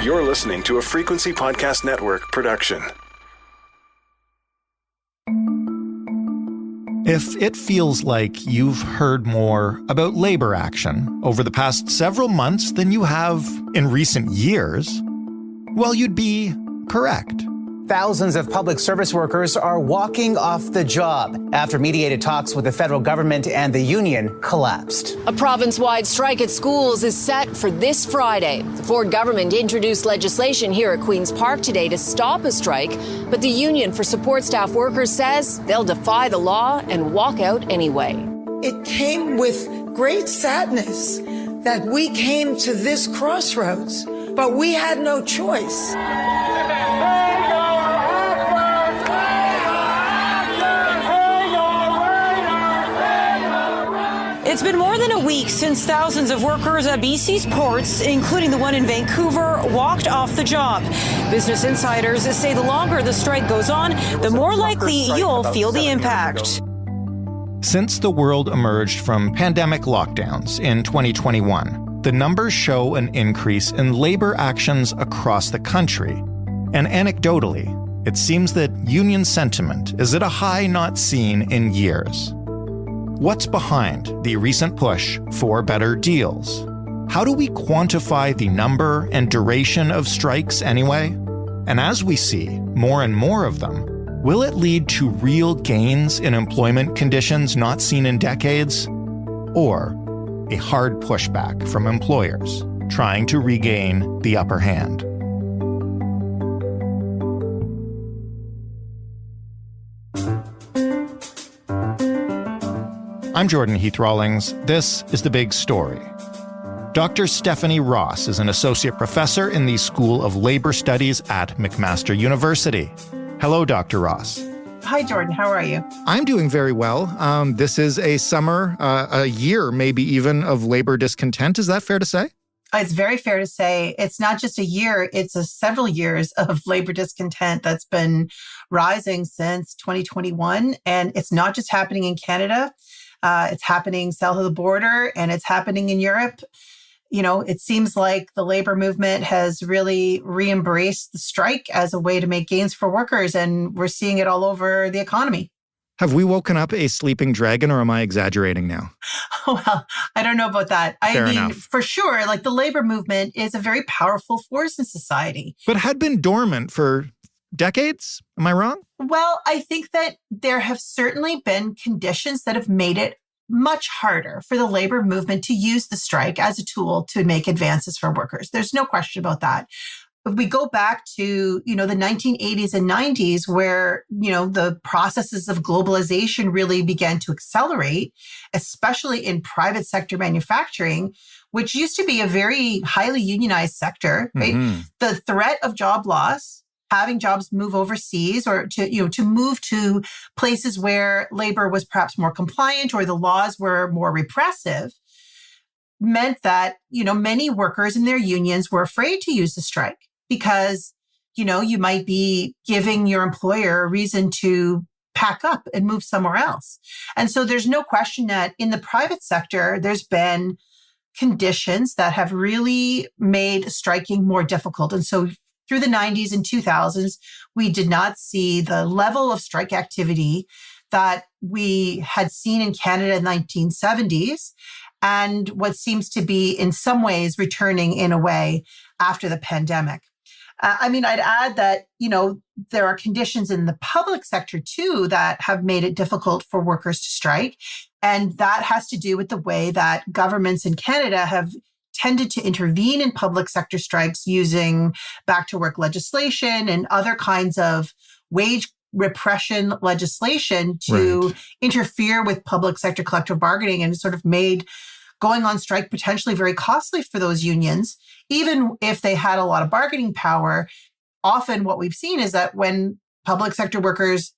You're listening to a Frequency Podcast Network production. If it feels like you've heard more about labor action over the past several months than you have in recent years, well, you'd be correct. Thousands of public service workers are walking off the job after mediated talks with the federal government and the union collapsed. A province-wide strike at schools is set for this Friday. The Ford government introduced legislation here at Queen's Park today to stop a strike, but the Union for Support Staff Workers says they'll defy the law and walk out anyway. It came with great sadness that we came to this crossroads, but we had no choice. It's been more than a week since thousands of workers at BC's ports, including the one in Vancouver, walked off the job. Business insiders say the longer the strike goes on, the more likely you'll feel the impact. Since the world emerged from pandemic lockdowns in 2021, the numbers show an increase in labor actions across the country. And anecdotally, it seems that union sentiment is at a high not seen in years. What's behind the recent push for better deals? How do we quantify the number and duration of strikes anyway? And as we see more and more of them, will it lead to real gains in employment conditions not seen in decades? Or a hard pushback from employers trying to regain the upper hand? I'm Jordan Heath-Rawlings. This is The Big Story. Dr. Stephanie Ross is an associate professor in the School of Labor Studies at McMaster University. Hello, Dr. Ross. Hi, Jordan. How are you? I'm doing very well. This is a summer, a year maybe even, of labor discontent. Is that fair to say? It's very fair to say. It's not just a year, it's several years of labor discontent that's been rising since 2021. And it's not just happening in Canada. It's happening south of the border, and it's happening in Europe. You know, it seems like the labor movement has really re-embraced the strike as a way to make gains for workers, and we're seeing it all over the economy. Have we woken up a sleeping dragon, or am I exaggerating now? Well, I don't know about that. Fair I mean, enough. For sure, like the labor movement is a very powerful force in society. But had been dormant for decades? Am I wrong? Well, I think that there have certainly been conditions that have made it much harder for the labor movement to use the strike as a tool to make advances for workers. There's no question about that. If we go back to, the 1980s and 90s, where, the processes of globalization really began to accelerate, especially in private sector manufacturing, which used to be a very highly unionized sector, right? Mm-hmm. The threat of job loss, having jobs move overseas or to move to places where labor was perhaps more compliant or the laws were more repressive, meant that, many workers and their unions were afraid to use the strike because, you might be giving your employer a reason to pack up and move somewhere else. And so there's no question that in the private sector, there's been conditions that have really made striking more difficult. And so through the 90s and 2000s, we did not see the level of strike activity that we had seen in Canada in the 1970s, and what seems to be in some ways returning in a way after the pandemic. I'd add that, there are conditions in the public sector too that have made it difficult for workers to strike. And that has to do with the way that governments in Canada have tended to intervene in public sector strikes using back to work legislation and other kinds of wage repression legislation to interfere with public sector collective bargaining, and sort of made going on strike potentially very costly for those unions. Even if they had a lot of bargaining power, often what we've seen is that when public sector workers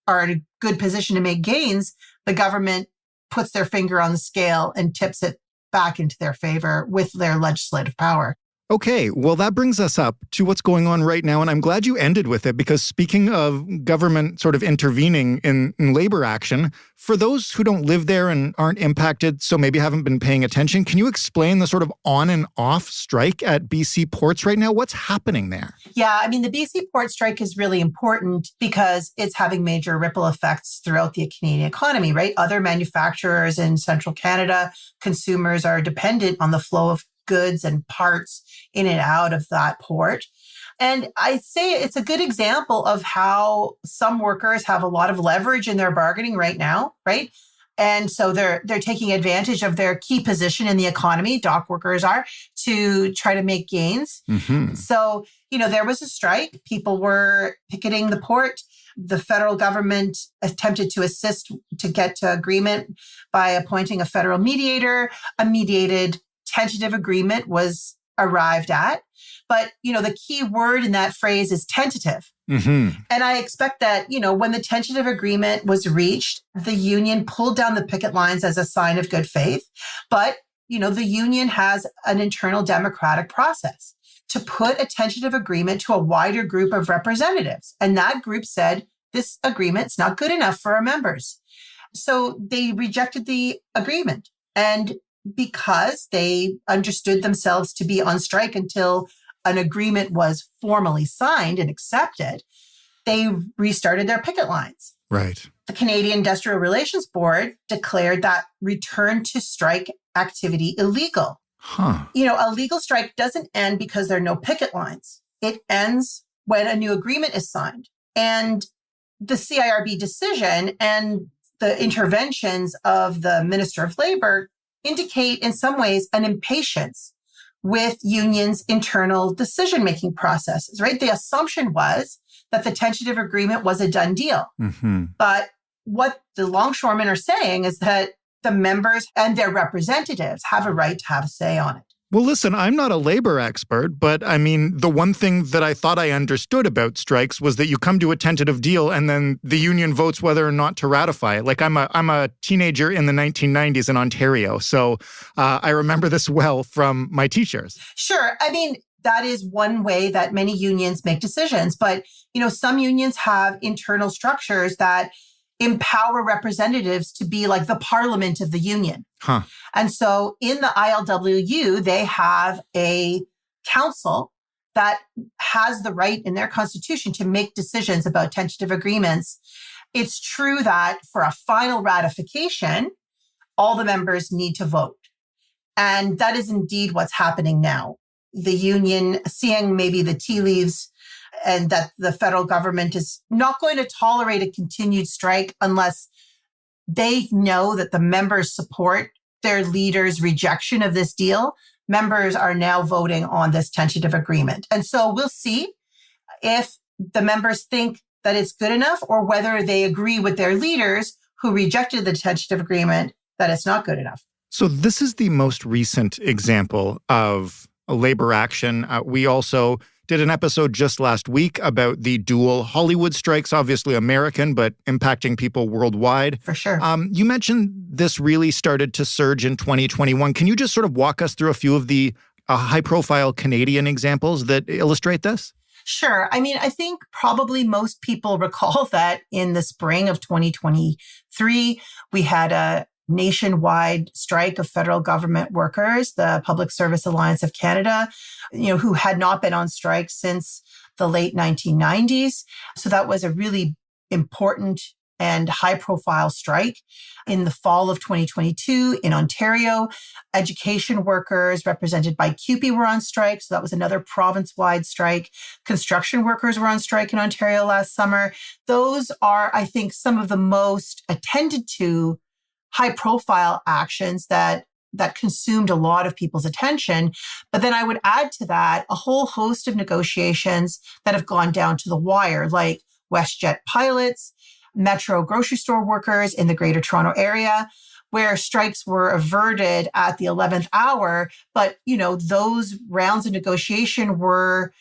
are in a good position to make gains, the government puts their finger on the scale and tips it back into their favor with their legislative power. Okay, well, that brings us up to what's going on right now. And I'm glad you ended with it, because speaking of government sort of intervening in labor action, for those who don't live there and aren't impacted, so maybe haven't been paying attention, can you explain the sort of on and off strike at BC ports right now? What's happening there? Yeah, I mean, the BC port strike is really important because it's having major ripple effects throughout the Canadian economy, right? Other manufacturers in central Canada, consumers are dependent on the flow of goods and parts in and out of that port. And I say it's a good example of how some workers have a lot of leverage in their bargaining right now, right? And so they're taking advantage of their key position in the economy, dock workers are, to try to make gains. Mm-hmm. So, there was a strike. People were picketing the port. The federal government attempted to assist to get to agreement by appointing a federal mediator. A mediated tentative agreement was arrived at. But, the key word in that phrase is tentative. Mm-hmm. And I expect that, when the tentative agreement was reached, the union pulled down the picket lines as a sign of good faith. But, the union has an internal democratic process to put a tentative agreement to a wider group of representatives. And that group said, this agreement's not good enough for our members. So they rejected the agreement. And because they understood themselves to be on strike until an agreement was formally signed and accepted, they restarted their picket lines. Right. The Canadian Industrial Relations Board declared that return to strike activity illegal. Huh. A legal strike doesn't end because there are no picket lines. It ends when a new agreement is signed. And the CIRB decision and the interventions of the Minister of Labour indicate in some ways an impatience with unions' internal decision-making processes, right? The assumption was that the tentative agreement was a done deal. Mm-hmm. But what the longshoremen are saying is that the members and their representatives have a right to have a say on it. Well, listen, I'm not a labor expert, but I mean, the one thing that I thought I understood about strikes was that you come to a tentative deal and then the union votes whether or not to ratify it. Like I'm a teenager in the 1990s in Ontario, so I remember this well from my teachers. Sure. I mean, that is one way that many unions make decisions. But, some unions have internal structures that empower representatives to be like the parliament of the union. Huh. And so in the ILWU, they have a council that has the right in their constitution to make decisions about tentative agreements. It's true that for a final ratification, all the members need to vote. And that is indeed what's happening now. The union seeing maybe the tea leaves and that the federal government is not going to tolerate a continued strike unless they know that the members support their leader's rejection of this deal. Members are now voting on this tentative agreement. And so we'll see if the members think that it's good enough or whether they agree with their leaders who rejected the tentative agreement that it's not good enough. So this is the most recent example of labor action. We also did an episode just last week about the dual Hollywood strikes, obviously American, but impacting people worldwide. For sure. You mentioned this really started to surge in 2021. Can you just sort of walk us through a few of the high-profile Canadian examples that illustrate this? Sure. I mean, I think probably most people recall that in the spring of 2023, we had a nationwide strike of federal government workers, the Public Service Alliance of Canada, who had not been on strike since the late 1990s. So that was a really important and high-profile strike. In the fall of 2022 in Ontario, education workers represented by CUPE were on strike. So that was another province-wide strike. Construction workers were on strike in Ontario last summer. Those are, I think, some of the most attended to high-profile actions that consumed a lot of people's attention. But then I would add to that a whole host of negotiations that have gone down to the wire, like WestJet pilots, Metro grocery store workers in the Greater Toronto Area, where strikes were averted at the 11th hour. But, those rounds of negotiation were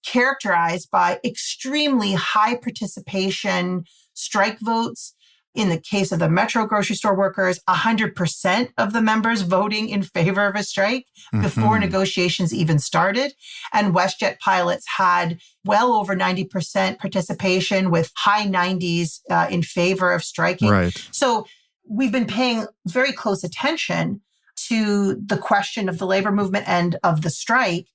characterized by extremely high participation strike votes, In the case of the Metro grocery store workers, 100% of the members voting in favor of a strike before negotiations even started. And WestJet pilots had well over 90% participation with high 90s in favor of striking. Right. So we've been paying very close attention to the question of the labor movement and of the strike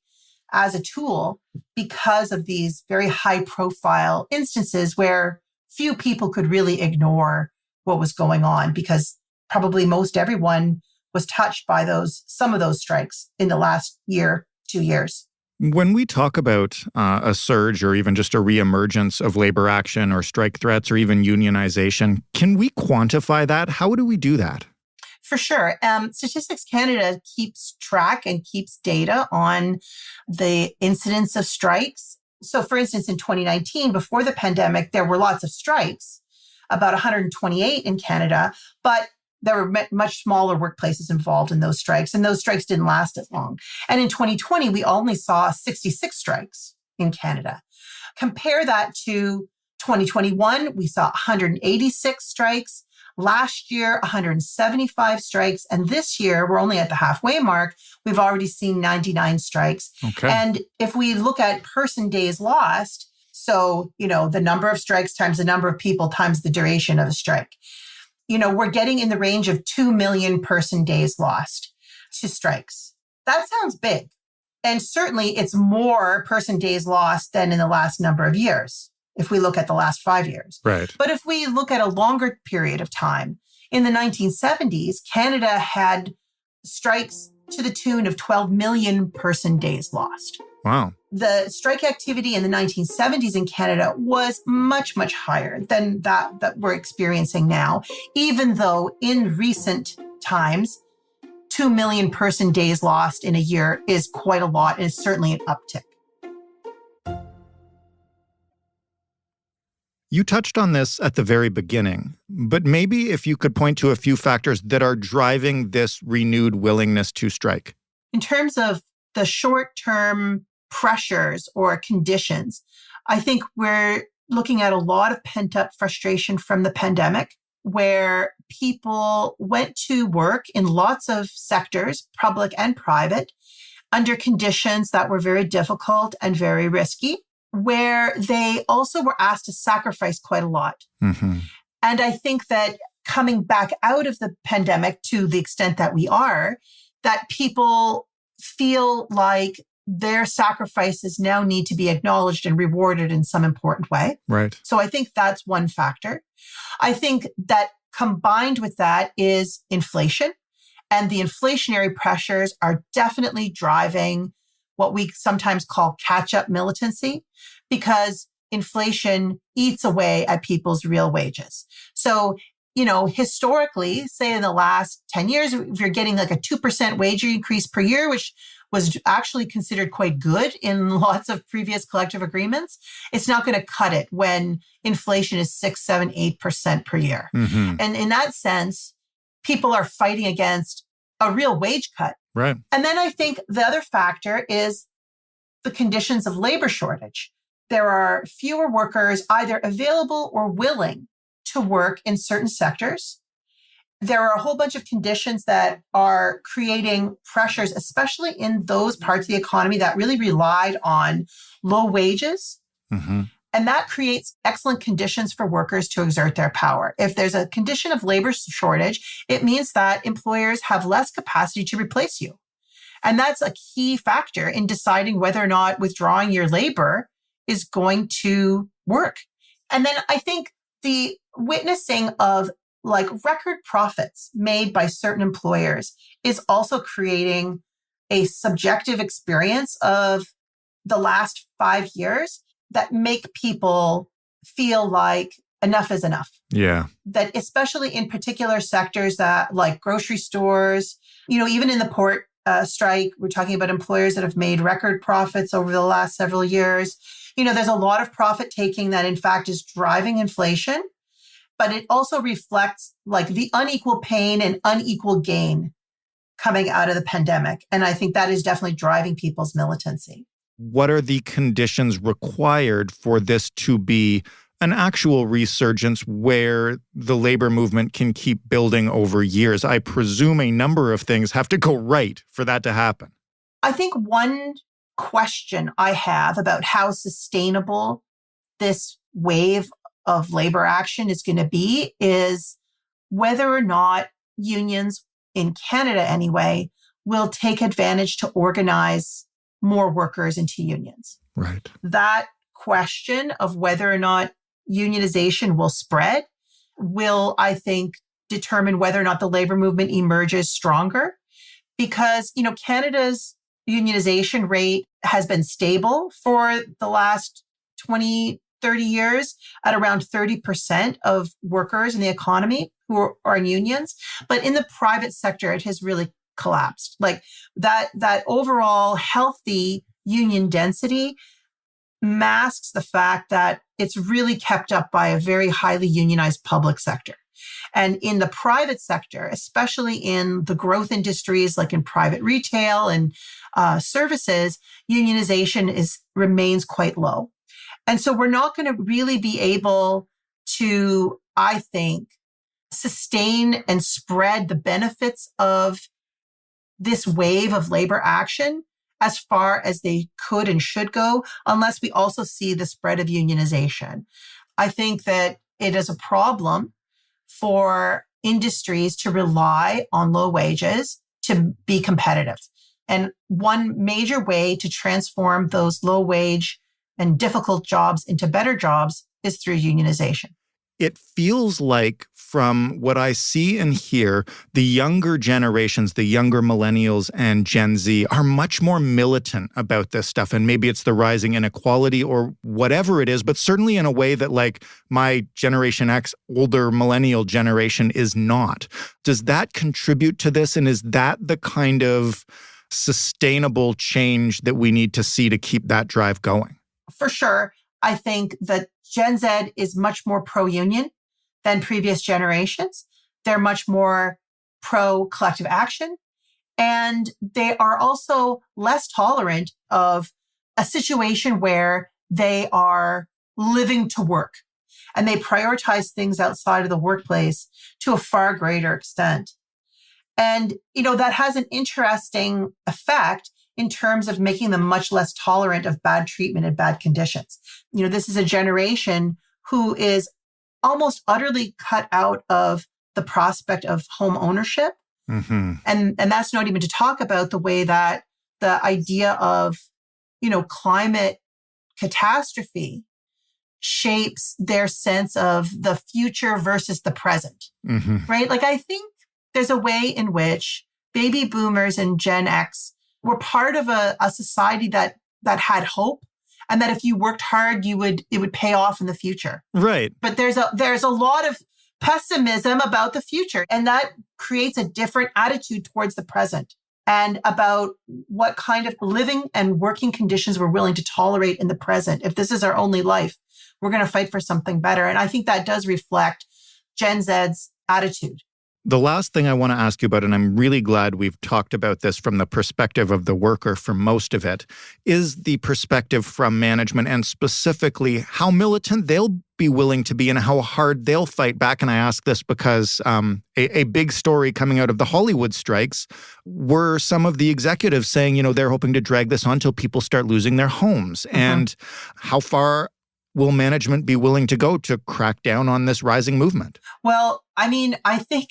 as a tool because of these very high profile instances where few people could really ignore what was going on because probably most everyone was touched by some of those strikes in the last year, 2 years. When we talk about a surge or even just a reemergence of labor action or strike threats or even unionization, can we quantify that? How do we do that? For sure. Statistics Canada keeps track and keeps data on the incidence of strikes. So for instance, in 2019, before the pandemic, there were lots of strikes, about 128 in Canada, but there were much smaller workplaces involved in those strikes, and those strikes didn't last as long. And in 2020, we only saw 66 strikes in Canada. Compare that to 2021, we saw 186 strikes. Last year, 175 strikes. And this year, we're only at the halfway mark. We've already seen 99 strikes. Okay. And if we look at person days lost, so, the number of strikes times the number of people times the duration of a strike, we're getting in the range of 2 million person days lost to strikes. That sounds big. And certainly it's more person days lost than in the last number of years, if we look at the last 5 years. Right. But if we look at a longer period of time, in the 1970s, Canada had strikes to the tune of 12 million person days lost. Wow. The strike activity in the 1970s in Canada was much, much higher than that we're experiencing now, even though in recent times, 2 million person days lost in a year is quite a lot and is certainly an uptick. You touched on this at the very beginning, but maybe if you could point to a few factors that are driving this renewed willingness to strike. In terms of the short-term pressures or conditions, I think we're looking at a lot of pent-up frustration from the pandemic, where people went to work in lots of sectors, public and private, under conditions that were very difficult and very risky, where they also were asked to sacrifice quite a lot. Mm-hmm. And I think that coming back out of the pandemic to the extent that we are, that people feel like their sacrifices now need to be acknowledged and rewarded in some important way. Right. So I think that's one factor. I think that combined with that is inflation, and the inflationary pressures are definitely driving what we sometimes call catch-up militancy, because inflation eats away at people's real wages. So, historically, say in the last 10 years, if you're getting like a 2% wage increase per year, which was actually considered quite good in lots of previous collective agreements, it's not going to cut it when inflation is 6, 7, 8% per year. Mm-hmm. And in that sense, people are fighting against a real wage cut. Right. And then I think the other factor is the conditions of labor shortage. There are fewer workers either available or willing to work in certain sectors. There are a whole bunch of conditions that are creating pressures, especially in those parts of the economy that really relied on low wages. Mm-hmm. And that creates excellent conditions for workers to exert their power. If there's a condition of labor shortage, it means that employers have less capacity to replace you. And that's a key factor in deciding whether or not withdrawing your labor is going to work. And then I think the witnessing of record profits made by certain employers is also creating a subjective experience of the last 5 years that make people feel like enough is enough. Yeah. That especially in particular sectors that like grocery stores, even in the port strike, we're talking about employers that have made record profits over the last several years. There's a lot of profit taking that in fact is driving inflation, but it also reflects the unequal pain and unequal gain coming out of the pandemic. And I think that is definitely driving people's militancy. What are the conditions required for this to be an actual resurgence where the labor movement can keep building over years? I presume a number of things have to go right for that to happen. I think one question I have about how sustainable this wave of labor action is going to be is whether or not unions in Canada anyway will take advantage to organize more workers into unions. Right. That question of whether or not unionization will spread will, I think, determine whether or not the labor movement emerges stronger. Because, Canada's unionization rate has been stable for the last 20, 30 years at around 30% of workers in the economy who are in unions. But in the private sector, it has really collapsed. Like that overall healthy union density masks the fact that it's really kept up by a very highly unionized public sector. And in the private sector, especially in the growth industries like in private retail and services, unionization remains quite low. And so we're not going to really be able to, I think, sustain and spread the benefits of this wave of labor action as far as they could and should go, unless we also see the spread of unionization. I think that it is a problem for industries to rely on low wages to be competitive. And one major way to transform those low wage and difficult jobs into better jobs is through unionization. It feels like, from what I see and hear, the younger generations, the younger millennials and Gen Z are much more militant about this stuff. And maybe it's the rising inequality or whatever it is, but certainly in a way that like my Generation X, older millennial generation is not. Does that contribute to this? And is that the kind of sustainable change that we need to see to keep that drive going? For sure. I think that Gen Z is much more pro-union than previous generations. They're much more pro-collective action. And they are also less tolerant of a situation where they are living to work and they prioritize things outside of the workplace to a far greater extent. And, that has an interesting effect in terms of making them much less tolerant of bad treatment and bad conditions. This is a generation who is almost utterly cut out of the prospect of home ownership. Mm-hmm. And that's not even to talk about the way that the idea of, climate catastrophe shapes their sense of the future versus the present, right? Like, I think there's a way in which baby boomers and Gen X were part of a society that had hope, and that if you worked hard, it would pay off in the future. Right. But there's a lot of pessimism about the future, and that creates a different attitude towards the present and about what kind of living and working conditions we're willing to tolerate in the present. If this is our only life, we're going to fight for something better. And I think that does reflect Gen Z's attitude. The last thing I want to ask you about, and I'm really glad we've talked about this from the perspective of the worker for most of it, is the perspective from management and specifically how militant they'll be willing to be and how hard they'll fight back. And I ask this because a big story coming out of the Hollywood strikes were some of the executives saying, they're hoping to drag this on until people start losing their homes. Mm-hmm. And how far will management be willing to go to crack down on this rising movement? Well, I think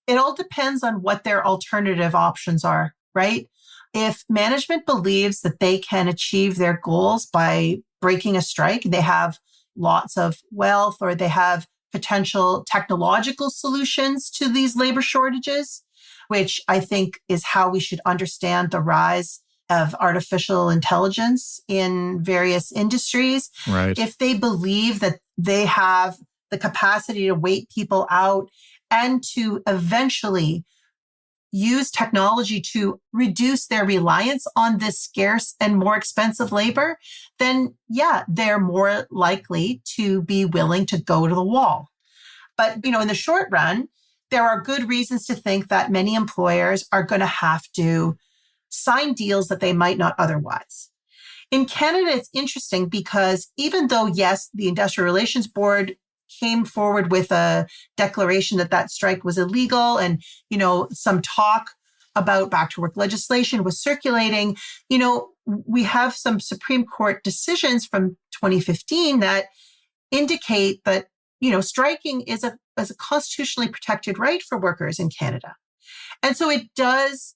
it all depends on what their alternative options are, right? If management believes that they can achieve their goals by breaking a strike, they have lots of wealth or they have potential technological solutions to these labor shortages, which I think is how we should understand the rise of artificial intelligence in various industries. Right. If they believe that they have the capacity to wait people out and to eventually use technology to reduce their reliance on this scarce and more expensive labor, then yeah, they're more likely to be willing to go to the wall. But, in the short run, there are good reasons to think that many employers are going to have to sign deals that they might not otherwise. In Canada, it's interesting because even though, yes, the Industrial Relations Board came forward with a declaration that strike was illegal and, some talk about back to work legislation was circulating, we have some Supreme Court decisions from 2015 that indicate that, striking is a constitutionally protected right for workers in Canada. And so it does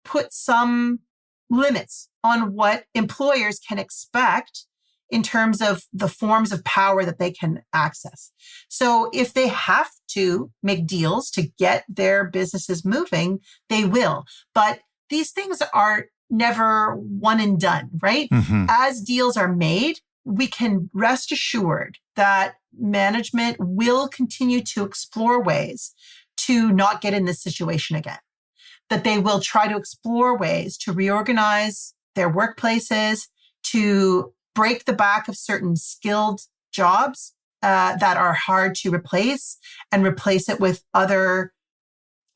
put some limits on what employers can expect in terms of the forms of power that they can access. So if they have to make deals to get their businesses moving, they will. But these things are never one and done, right? Mm-hmm. As deals are made, we can rest assured that management will continue to explore ways to not get in this situation again. That they will try to explore ways to reorganize their workplaces, to break the back of certain skilled jobs that are hard to replace and replace it with other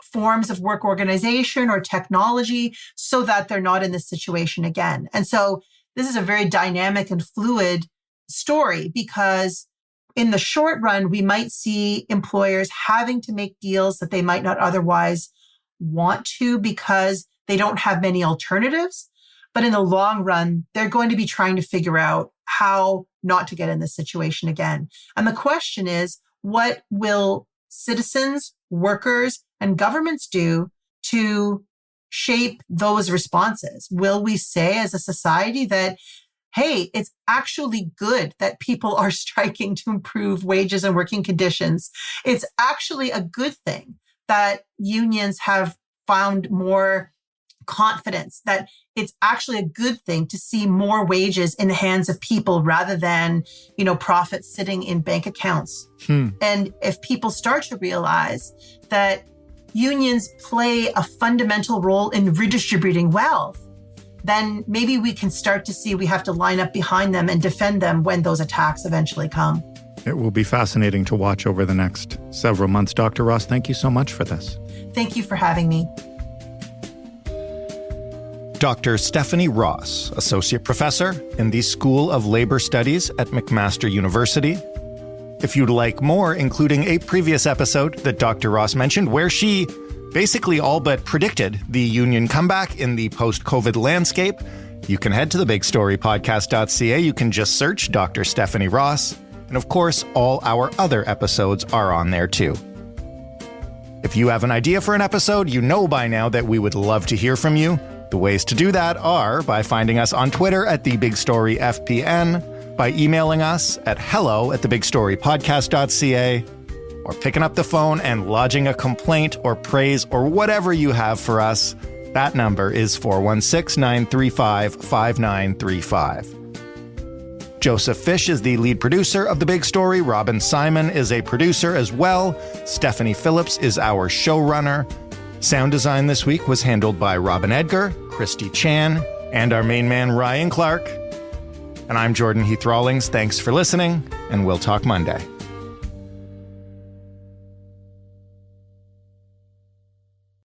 forms of work organization or technology so that they're not in this situation again. And so this is a very dynamic and fluid story because in the short run, we might see employers having to make deals that they might not otherwise want to because they don't have many alternatives. But in the long run, they're going to be trying to figure out how not to get in this situation again. And the question is, what will citizens, workers, and governments do to shape those responses? Will we say as a society that, hey, it's actually good that people are striking to improve wages and working conditions. It's actually a good thing that unions have found more confidence, that it's actually a good thing to see more wages in the hands of people rather than, profits sitting in bank accounts. And if people start to realize that unions play a fundamental role in redistributing wealth, then maybe we can start to see we have to line up behind them and defend them when those attacks eventually come. It will be fascinating to watch over the next several months. Dr. Ross, thank you so much for this. Thank you for having me. Dr. Stephanie Ross, Associate Professor in the School of Labor Studies at McMaster University. If you'd like more, including a previous episode that Dr. Ross mentioned, where she basically all but predicted the union comeback in the post-COVID landscape, you can head to thebigstorypodcast.ca. You can just search Dr. Stephanie Ross. And of course, all our other episodes are on there too. If you have an idea for an episode, you know by now that we would love to hear from you. The ways to do that are by finding us on Twitter at TheBigStoryFPN, by emailing us at hello@thebigstorypodcast.ca, or picking up the phone and lodging a complaint or praise or whatever you have for us. That number is 416-935-5935. Joseph Fish is the lead producer of The Big Story. Robin Simon is a producer as well. Stephanie Phillips is our showrunner. Sound design this week was handled by Robin Edgar, Christy Chan, and our main man, Ryan Clark. And I'm Jordan Heath Rawlings. Thanks for listening, and we'll talk Monday.